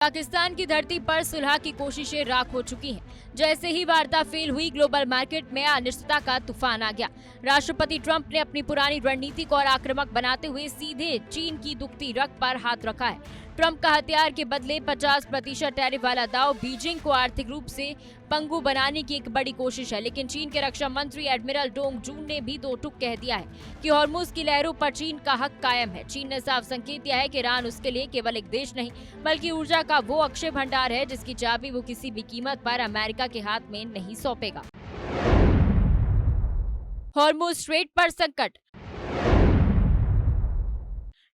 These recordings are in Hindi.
पाकिस्तान की धरती पर सुलह की कोशिशें राख हो चुकी हैं। जैसे ही वार्ता फेल हुई, ग्लोबल मार्केट में अनिश्चितता का तूफान आ गया। राष्ट्रपति ट्रंप ने अपनी पुरानी रणनीति को और आक्रामक बनाते हुए सीधे चीन की दुखती रग पर हाथ रखा है। ट्रंप का हथियार के बदले 50% टैरिफ वाला दाव बीजिंग को आर्थिक रूप से पंगु बनाने की एक बड़ी कोशिश है। लेकिन चीन के रक्षा मंत्री एडमिरल डोंग जून ने भी दो टूक कह दिया है कि हॉर्मुज की लहरों पर चीन का हक कायम है। चीन ने साफ संकेत दिया है कि ईरान उसके लिए केवल एक देश नहीं बल्कि ऊर्जा का वो अक्षय भंडार है जिसकी चाबी वो किसी भी कीमत पर अमेरिका के हाथ में नहीं सौंपेगा। हॉर्मुज स्ट्रेट पर संकट,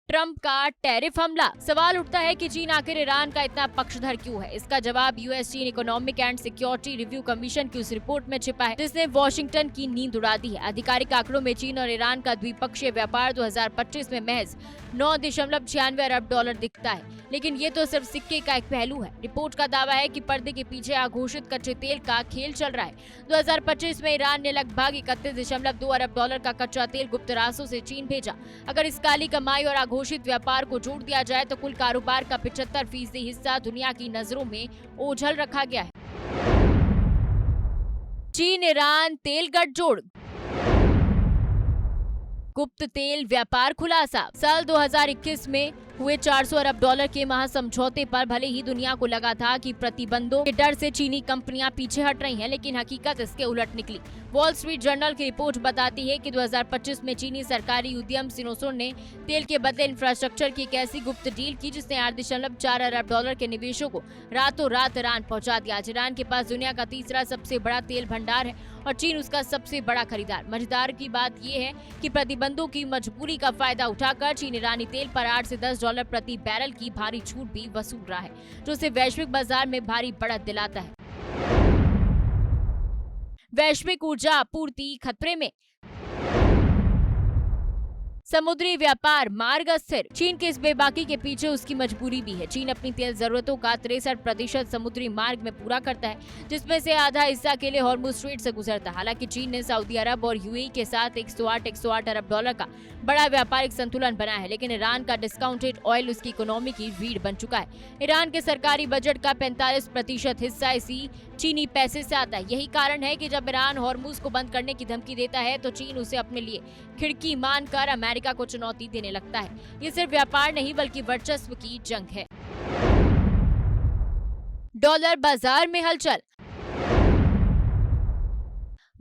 ट्रंप का टैरिफ हमला। सवाल उठता है कि चीन आखिर ईरान का इतना पक्षधर क्यों है। इसका जवाब यूएस चीन economic and security review commission की उस रिपोर्ट में छिपा है जिसने वॉशिंगटन की नींद उड़ा दी है। आधिकारिक आंकड़ों में चीन और ईरान का द्विपक्षीय व्यापार 2025 में महज $9.96 अरब दिखता है, लेकिन ये तो सिर्फ सिक्के का एक पहलू है। रिपोर्ट का दावा है कि पर्दे के पीछे अघोषित कच्चे तेल का खेल चल रहा है। 2025 में ईरान ने लगभग $31.2 अरब का कच्चा तेल गुप्त रास्तों से चीन भेजा। अगर इस काली कमाई और घोषित व्यापार को जोड़ दिया जाए तो कुल कारोबार का 75% हिस्सा दुनिया की नजरों में ओझल रखा गया है। चीन ईरान तेल गठजोड़, गुप्त तेल व्यापार खुलासा। साल 2021 में हुए $400 अरब के महासमझौते पर भले ही दुनिया को लगा था कि प्रतिबंधों के डर से चीनी कंपनियां पीछे हट रही हैं, लेकिन हकीकत इसके उलट निकली। वॉल स्ट्रीट जर्नल की रिपोर्ट बताती है कि 2025 में चीनी सरकारी उद्यम सिनोसोन ने तेल के बदले इंफ्रास्ट्रक्चर की एक ऐसी गुप्त डील की जिसने $8.4 अरब के निवेशों को रातों रात ईरान पहुंचा दिया। आज ईरान के पास दुनिया का तीसरा सबसे बड़ा तेल भंडार है और चीन उसका सबसे बड़ा खरीदार। मजेदार की बात यह है कि प्रतिबंधों की मजबूरी का फायदा उठाकर चीन ईरानी तेल पर $8 से $10 प्रति बैरल की भारी छूट भी वसूल रहा है, जो उसे वैश्विक बाजार में भारी बढ़त दिलाता है। वैश्विक ऊर्जा आपूर्ति खतरे में, समुद्री व्यापार मार्ग अस्थिर। चीन के इस बेबाकी के पीछे उसकी मजबूरी भी है। चीन अपनी तेल जरूरतों का 63% समुद्री मार्ग में पूरा करता है, जिसमें से आधा हिस्सा के लिए हॉर्मुज स्ट्रेट से गुजरता है। हालांकि चीन ने सऊदी अरब और यूएई के साथ 108 अरब डॉलर का बड़ा व्यापारिक संतुलन बनाया है, लेकिन ईरान का डिस्काउंटेड ऑयल उसकी इकोनॉमी की रीढ़ बन चुका है। ईरान के सरकारी बजट का 45% हिस्सा इसी चीनी पैसे से आता है। यही कारण है कि जब ईरान हॉर्मुज को बंद करने की धमकी देता है तो चीन उसे अपने लिए खिड़की मानकर अमेरिका को चुनौती देने लगता है। ये सिर्फ व्यापार नहीं बल्कि वर्चस्व की जंग है। डॉलर बाजार में हलचल,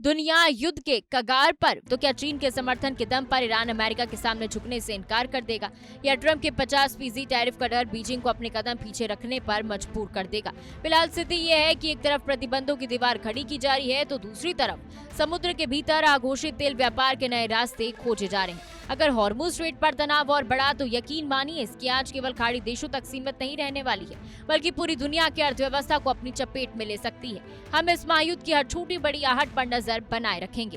दुनिया युद्ध के कगार पर। तो क्या चीन के समर्थन के दम पर ईरान अमेरिका के सामने झुकने से इनकार कर देगा, या ट्रंप के 50% टैरिफ का डर बीजिंग को अपने कदम पीछे रखने पर मजबूर कर देगा? फिलहाल स्थिति यह है कि एक तरफ प्रतिबंधों की दीवार खड़ी की जा रही है तो दूसरी तरफ समुद्र के भीतर अघोषित तेल व्यापार के नए रास्ते खोजे जा रहे हैं। अगर हॉर्मुज स्ट्रेट पर तनाव और बढ़ा तो यकीन मानिए इसकी आज केवल खाड़ी देशों तक सीमित नहीं रहने वाली है, बल्कि पूरी दुनिया की अर्थव्यवस्था को अपनी चपेट में ले सकती है। हम इस महायुद्ध की हर छोटी बड़ी आहट पर नजर बनाए रखेंगे।